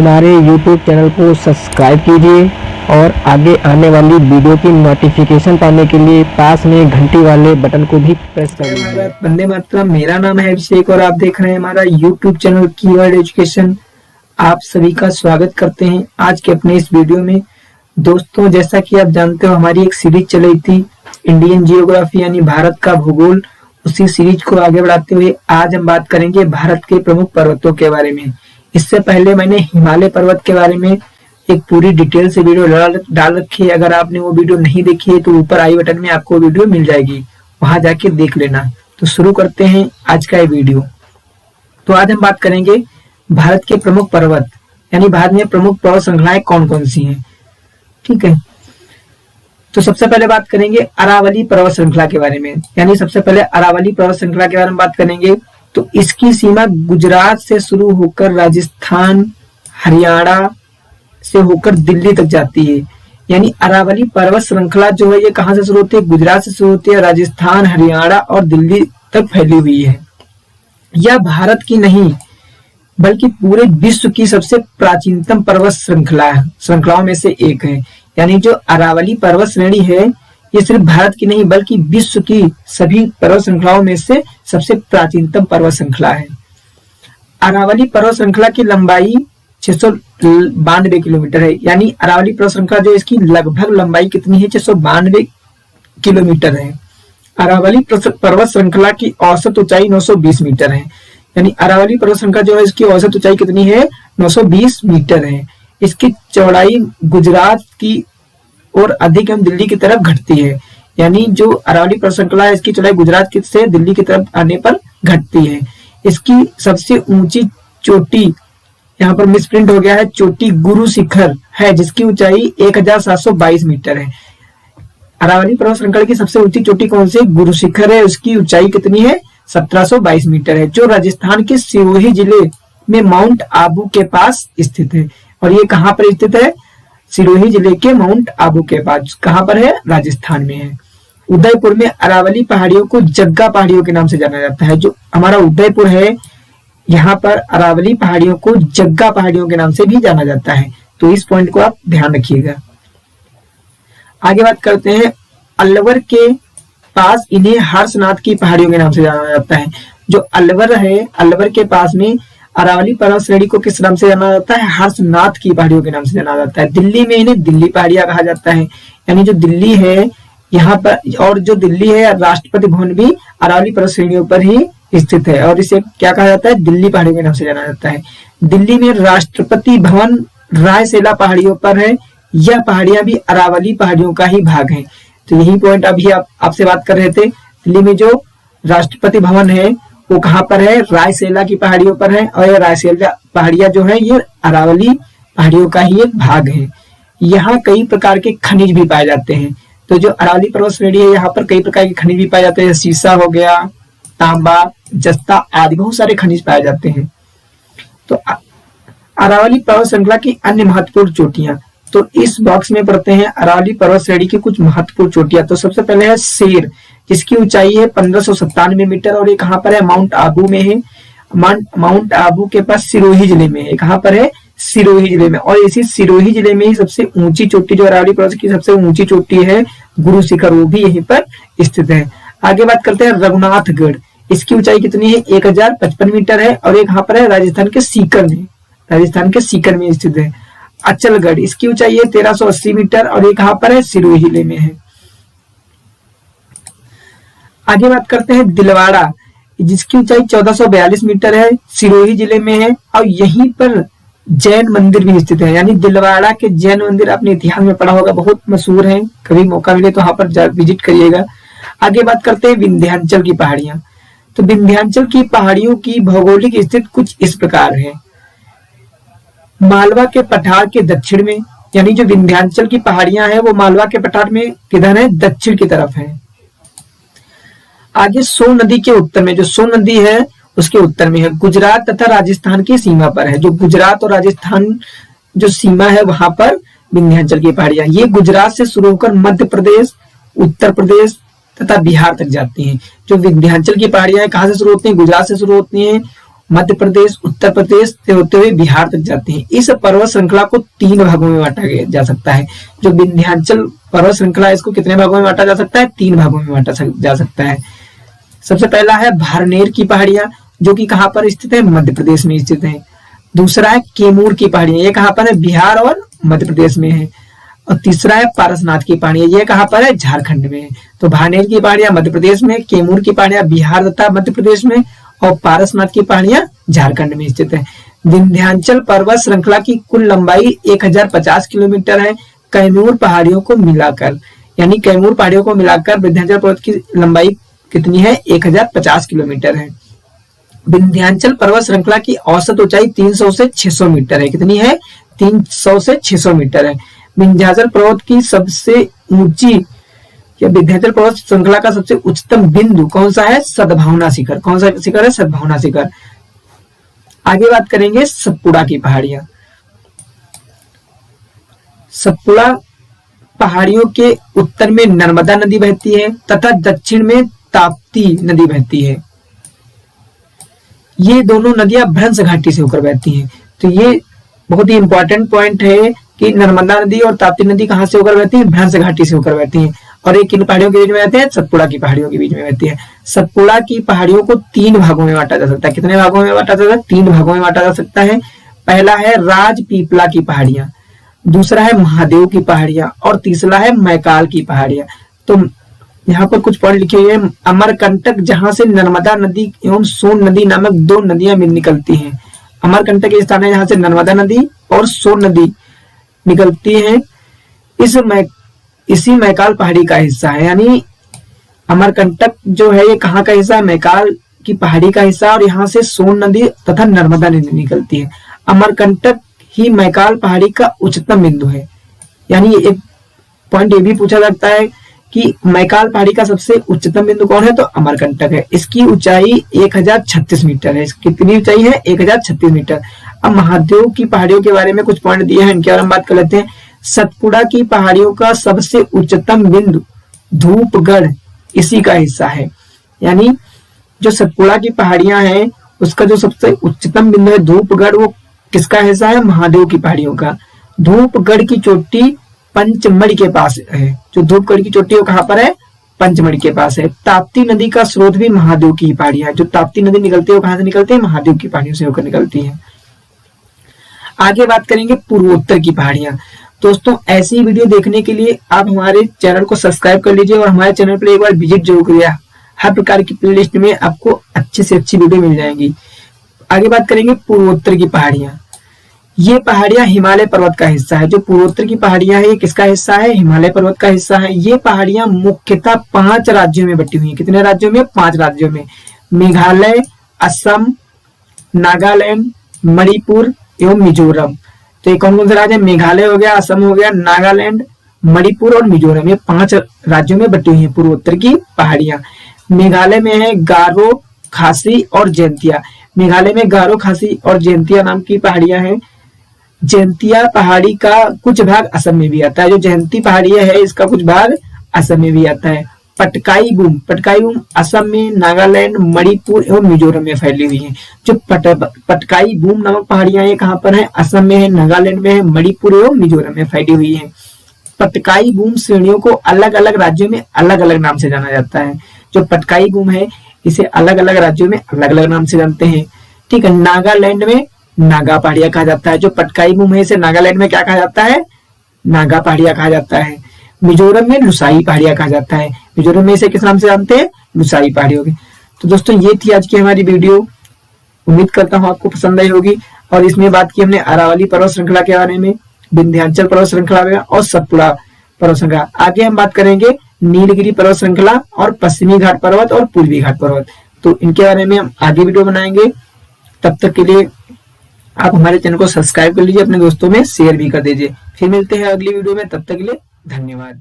हमारे YouTube channel को subscribe कीजिए और आगे आने वाली वीडियो की नोटिफिकेशन पाने के लिए पास में घंटी वाले बटन को भी प्रेस कर लीजिए। वंदे मातरम। मेरा नाम है अभिषेक और आप देख रहे हैं हमारा YouTube चैनल कीवर्ड एजुकेशन। आप सभी का स्वागत करते हैं आज के अपने इस वीडियो में। दोस्तों, जैसा कि आप जानते हो हमारी एक सीरीज चल रही थी इंडियन जियोग्राफी यानी भारत का भूगोल। उसी सीरीज को आगे बढ़ाते हुए आज हम बात करेंगे भारत के प्रमुख पर्वतों के बारे में। इससे पहले मैंने हिमालय पर्वत के बारे में एक पूरी डिटेल से वीडियो डाल रखी है। अगर आपने वो वीडियो नहीं देखी है तो ऊपर आई बटन में आपको वीडियो मिल जाएगी, वहां जाके देख लेना। तो शुरू करते हैं आज का ये वीडियो। तो आज हम बात करेंगे भारत के प्रमुख पर्वत यानी भारत में प्रमुख पर्वत श्रृंखलाएं कौन कौन सी हैं। ठीक है, तो सबसे पहले बात करेंगे अरावली पर्वत श्रृंखला के बारे में। यानी सबसे पहले अरावली पर्वत श्रृंखला के बारे में बात करेंगे। तो इसकी सीमा गुजरात से शुरू होकर राजस्थान, हरियाणा से होकर दिल्ली तक जाती है। यानी अरावली पर्वत श्रृंखला जो है ये कहां से शुरू होती है? गुजरात से शुरू होती है, राजस्थान, हरियाणा और दिल्ली तक फैली हुई है। यह भारत की नहीं बल्कि पूरे विश्व की सबसे प्राचीनतम पर्वत श्रृंखलाओं में से एक है। यानी जो अरावली पर्वत श्रेणी है ये सिर्फ भारत की नहीं बल्कि विश्व की सभी पर्वत श्रृंखलाओं में से सबसे प्राचीनतम पर्वत श्रृंखला है। अरावली पर्वत श्रृंखला की लंबाई 692 किलोमीटर है। यानी अरावली पर्वत श्रृंखला जो इसकी लगभग लंबाई कितनी है? 692 किलोमीटर है। अरावली पर्वत श्रृंखला की औसत ऊंचाई 920 मीटर है। यानी अरावली पर्वत श्रृंखला जो है इसकी औसत ऊंचाई कितनी है? 920 मीटर है। इसकी चौड़ाई गुजरात की और अधिक एवं दिल्ली की तरफ घटती है। यानी जो अरावली पर्वत श्रृंखला है इसकी चौड़ाई गुजरात से दिल्ली की तरफ आने पर घटती है। इसकी सबसे ऊंची चोटी, यहाँ पर मिसप्रिंट हो गया है, चोटी गुरु शिखर है जिसकी ऊंचाई 1722 मीटर है। अरावली पर्वत श्रृंखला की सबसे ऊंची चोटी कौन सी? गुरु शिखर है। उसकी ऊंचाई कितनी है? 1722 मीटर है, जो राजस्थान के सिरोही जिले में माउंट आबू के पास स्थित है। और ये कहां पर स्थित है? सिरोही जिले के माउंट आबू के पास। कहां पर है? राजस्थान में है। उदयपुर में अरावली पहाड़ियों को जग्गा पहाड़ियों के नाम से जाना जाता है। जो हमारा उदयपुर है यहाँ पर अरावली पहाड़ियों को जग्गा पहाड़ियों के नाम से भी जाना जाता है। तो इस पॉइंट को आप ध्यान रखिएगा। आगे बात करते हैं अलवर के पास इन्हें हर्षनाथ की पहाड़ियों के नाम से जाना जाता है। जो अलवर है, अलवर के पास में अरावली पर्वत श्रेणी को किस नाम से जाना जाता है? हर्षनाथ की पहाड़ियों के नाम से जाना जाता है। दिल्ली में इन्हें दिल्ली पहाड़ियां कहा जाता है। यानी जो दिल्ली है यहाँ पर, और जो दिल्ली है राष्ट्रपति भवन भी अरावली पर्वत श्रेणियों पर ही स्थित है और इसे क्या कहा जाता है? दिल्ली पहाड़ियों के नाम से जाना जाता है। दिल्ली में राष्ट्रपति भवन रायसेला पहाड़ियों पर है। यह पहाड़ियां भी अरावली पहाड़ियों का ही भाग है। तो यही पॉइंट अभी आपसे बात कर रहे थे। दिल्ली में जो राष्ट्रपति भवन है वो कहाँ पर है? रायसेला की पहाड़ियों पर है। और ये रायसेला पहाड़ियां जो है ये अरावली पहाड़ियों का ही एक भाग है। यहाँ कई प्रकार के खनिज भी पाए जाते हैं। तो जो अरावली पर्वत श्रेणी है यहाँ पर कई प्रकार के खनिज भी पाए जाते हैं। सीसा हो गया, तांबा, जस्ता आदि बहुत सारे खनिज पाए जाते हैं। तो अरावली पर्वत श्रृंखला की अन्य महत्वपूर्ण चोटियां, तो इस बॉक्स में पढ़ते हैं अरावली पर्वत श्रेणी की कुछ महत्वपूर्ण चोटियां। तो सबसे पहले है शेर, जिसकी ऊंचाई है 1597 मीटर और ये कहां पर है? माउंट आबू में है। माउंट आबू के पास सिरोही जिले में है। कहां पर है? सिरोही जिले में। और इसी सिरोही जिले में ही सबसे ऊंची चोटी जो अरावली पर्वत की सबसे ऊंची चोटी है गुरु शिखर, वो भी यहीं पर स्थित है। आगे बात करते हैं रघुनाथगढ़। इसकी ऊंचाई कितनी है? 1055 मीटर है और ये कहां पर है? राजस्थान के सीकर में। राजस्थान के सीकर में स्थित है। अचलगढ़, इसकी ऊंचाई है 1380 मीटर और ये कहां पर है? सिरोही जिले में है। आगे बात करते हैं दिलवाड़ा, जिसकी ऊंचाई 1442 मीटर है, सिरोही जिले में है और यहीं पर जैन मंदिर भी स्थित है। यानी दिलवाड़ा के जैन मंदिर आपने इतिहास में पढ़ा होगा, बहुत मशहूर है। कभी मौका मिले तो वहां पर विजिट करिएगा। आगे बात करते हैं विंध्याचल की पहाड़ियां। तो विंध्याचल की पहाड़ियों की भौगोलिक स्थिति कुछ इस प्रकार है। मालवा के पठार के दक्षिण में, यानी जो विंध्याचल की पहाड़ियां हैं वो मालवा के पठार में किधर है? दक्षिण की तरफ है। आगे सोन नदी के उत्तर में, जो सोन नदी है उसके उत्तर में है। गुजरात तथा राजस्थान की सीमा पर है। जो गुजरात और राजस्थान जो सीमा है वहां पर विंध्याचल की पहाड़ियां, ये गुजरात से शुरू होकर मध्य प्रदेश, उत्तर प्रदेश तथा बिहार तक जाती हैं। जो विंध्याचल की पहाड़ियां कहाँ से शुरू होती हैं? गुजरात से शुरू होती हैं मध्य प्रदेश, उत्तर प्रदेश से होते हुए बिहार तक जाती हैं। इस पर्वत श्रृंखला को 3 भागों में बांटा जा सकता है। जो विंध्याचल पर्वत श्रृंखला है इसको कितने भागों में बांटा जा सकता है? 3 भागों में बांटा जा सकता है। सबसे पहला है भारनेर की पहाड़ियां, जो कि कहां पर स्थित है? मध्य प्रदेश में स्थित है। दूसरा है कैमूर की पहाड़ियां, ये कहां पर है? बिहार और मध्य प्रदेश में है। और तीसरा है पारसनाथ की पहाड़ियां, ये कहां पर है? झारखंड में है। तो भारनेर की पहाड़ियां मध्य प्रदेश में, कैमूर की पहाड़ियां बिहार तथा मध्य प्रदेश में और पारसनाथ की पहाड़ियां झारखंड में स्थित है। विंध्याचल पर्वत श्रृंखला की कुल लंबाई 1050 किलोमीटर है। कैमूर पहाड़ियों को मिलाकर, यानी कैमूर पहाड़ियों को मिलाकर विंध्याचल पर्वत की लंबाई कितनी है? 1050 किलोमीटर है। विंध्याचल पर्वत श्रृंखला की औसत ऊंचाई 300 से 600 मीटर है। कितनी है? 300 से 600 मीटर है। विंध्याचल पर्वत की सबसे ऊंची या विंध्याचल पर्वत श्रृंखला का सबसे उच्चतम बिंदु कौन सा है? सद्भावना शिखर। कौन सा शिखर है? सद्भावना शिखर। आगे बात करेंगे सतपुड़ा की पहाड़ियां। सतपुड़ा पहाड़ियों के उत्तर में नर्मदा नदी बहती है तथा दक्षिण में ताप्ती नदी बहती है। ये दोनों नदियां भ्रंश घाटी से होकर बहती हैं। तो ये बहुत ही इंपॉर्टेंट पॉइंट है कि नर्मदा नदी और ताप्ती नदी कहां से होकर बहती है? भ्रंश घाटी से होकर बहती हैं। और ये किन पहाड़ियों के बीच में बहते हैं? सतपुड़ा की पहाड़ियों के बीच में बहती है। सतपुड़ा की पहाड़ियों को 3 भागों में बांटा जा सकता है। कितने भागों में बांटा जा सकता है? 3 भागों में बांटा जा सकता है। पहला है राजपीपला की पहाड़ियां, दूसरा है महादेव की पहाड़ियां और तीसरा है मैकाल की पहाड़ियां। तो यहाँ पर कुछ पॉइंट लिखे हुए हैं। अमरकंटक, जहां से नर्मदा नदी एवं सोन नदी नामक 2 नदियां निकलती हैं। अमरकंटक एक स्थान है जहां से नर्मदा नदी और सोन नदी निकलती है। इसी मैकाल पहाड़ी का हिस्सा है। यानी अमरकंटक जो है ये कहाँ का हिस्सा है? मैकाल की पहाड़ी का हिस्सा। और यहाँ से सोन नदी तथा नर्मदा नदी निकलती है। अमरकंटक ही मैकाल पहाड़ी का उच्चतम बिंदु है। यानी एक पॉइंट ये भी पूछा जाता है कि मैकाल पहाड़ी का सबसे उच्चतम बिंदु कौन है? तो अमरकंटक है। इसकी ऊंचाई 1036 मीटर है। कितनी ऊंचाई है? 1036 मीटर। अब महादेव की पहाड़ियों के बारे में कुछ पॉइंट दिए हैं, इनके बारे में बात कर लेते हैं। सतपुड़ा की पहाड़ियों का सबसे उच्चतम बिंदु धूपगढ़ इसी का हिस्सा है। यानी जो सतपुड़ा की पहाड़ियां हैं उसका जो सबसे उच्चतम बिंदु है धूपगढ़, वो किसका हिस्सा है? महादेव की पहाड़ियों का। धूपगढ़ की चोटी पंचमढ़ी के पास है। जो धूपगढ़ की चोटी है वो कहां पर है? पंचमढ़ी के पास है। ताप्ती नदी का स्रोत भी महादेव की पहाड़ियां है। जो ताप्ती नदी निकलती है वो कहां से निकलती है? महादेव की पहाड़ियों से होकर निकलती है। आगे बात करेंगे पूर्वोत्तर की पहाड़ियां। दोस्तों, ऐसी वीडियो देखने के लिए आप हमारे चैनल को सब्सक्राइब कर लीजिए और हमारे चैनल पर एक बार विजिट जरूर करिए। हर प्रकार की प्लेलिस्ट में आपको अच्छी से अच्छी वीडियो मिल जाएंगी। आगे बात करेंगे पूर्वोत्तर की पहाड़ियां। ये पहाड़ियां हिमालय पर्वत का हिस्सा है। जो पूर्वोत्तर की पहाड़ियां है ये किसका हिस्सा है? हिमालय पर्वत का हिस्सा है। ये पहाड़ियां मुख्यतः 5 राज्यों में बटी हुई हैं। कितने राज्यों में? 5 राज्यों में। मेघालय, असम, नागालैंड, मणिपुर एवं मिजोरम। तो ये कौन कौन से राज्य है? मेघालय हो गया, असम हो गया, नागालैंड, मणिपुर और मिजोरम। ये 5 राज्यों में बटी हुई है पूर्वोत्तर की पहाड़ियां। मेघालय में है गारो, खासी और जैंतिया। मेघालय में गारो, खासी और जैंतिया नाम की पहाड़ियां हैं। जैंतिया पहाड़ी का कुछ भाग असम में भी आता है। जो जयंती पहाड़ी है इसका कुछ भाग असम में भी आता है। पटकाई बूम असम में, नागालैंड, मणिपुर एवं मिजोरम में फैली हुई है। जो पटकाई बूम नामक पहाड़ियां ये कहां पर है? असम में है, नागालैंड में है, मणिपुर एवं मिजोरम में फैली हुई है। पटकाई बूम श्रेणियों को अलग अलग राज्यों में अलग अलग नाम से जाना जाता है। जो पटकाई बूम है इसे अलग अलग राज्यों में अलग अलग नाम से जानते हैं। ठीक है। नागालैंड में नागा पहाड़ियां कहा जाता है। जो पटकाई बूम है इसे नागालैंड में क्या कहा जाता है? नागा पहाड़ियां कहा जाता है। मिजोरम में लुसाई पहाड़ियां कहा जाता है। मिजोरम में इसे किस नाम से जानते हैं? लुसाई पहाड़ियों की। तो दोस्तों ये थी आज की हमारी वीडियो। उम्मीद करता हूँ आपको पसंद आई होगी। और इसमें बात की हमने अरावली पर्वत श्रृंखला के बारे में, विंध्याचल पर्वत श्रृंखला में और सतपुड़ा पर्वत श्रृंखला। आगे हम बात करेंगे नीलगिरी पर्वत श्रृंखला और पश्चिमी घाट पर्वत और पूर्वी घाट पर्वत। तो इनके बारे में हम आगे वीडियो बनाएंगे। तब तक के लिए आप हमारे चैनल को सब्सक्राइब कर लीजिए, अपने दोस्तों में शेयर भी कर दीजिए। फिर मिलते हैं अगली वीडियो में, तब तक के लिए धन्यवाद।